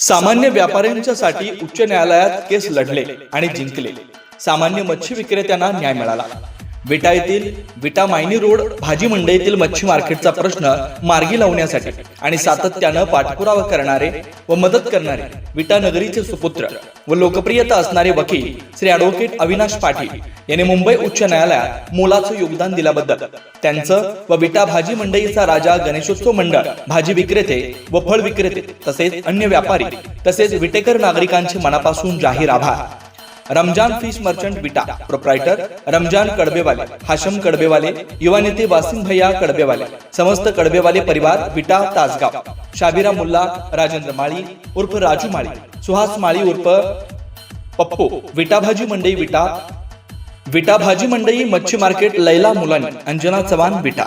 सामान्य व्यापाऱ्यांच्यासाठी उच्च न्यायालयात केस लढले आणि जिंकले. सामान्य मच्छी विक्रेत्यांना न्याय मिळाला. विटा येथील विटा मायनी रोड भाजी मंडईतील मच्छी मार्केटचा प्रश्न मार्गी लावण्यासाठी आणि सातत्यानं पाठपुरावा करणारे व मदत करणारे विटा नगरीचे सुपुत्र व लोकप्रियता असणारे वकील श्री ॲडव्होकेट अविनाश पाटील यांनी मुंबई उच्च न्यायालयात मोलाचं योगदान दिल्याबद्दल त्यांचं व विटा भाजी मंडईचा राजा गणेशोत्सव मंडळ भाजी विक्रेते व फळ विक्रेते तसेच अन्य व्यापारी तसेच विटेकर नागरिकांचे मनापासून जाहीर आभार. रमजान फिश मर्चंट विटा प्रोप्रायटर रमजान कडबेवाले, हाशम कडबेवाले, युवा नेते वासिम भैया कडबेवाले, समस्त कडबेवाले परिवार विटा तासगाव, शाबिरा मुल्ला, राजेंद्र माळी उर्फ राजू माळी, सुहास माळी उर्फ पप्पू, विटा भाजी मंडई विटा भाजी मंडई मच्छी मार्केट, लैला मुलानी, अंजना चव्हाण विटा.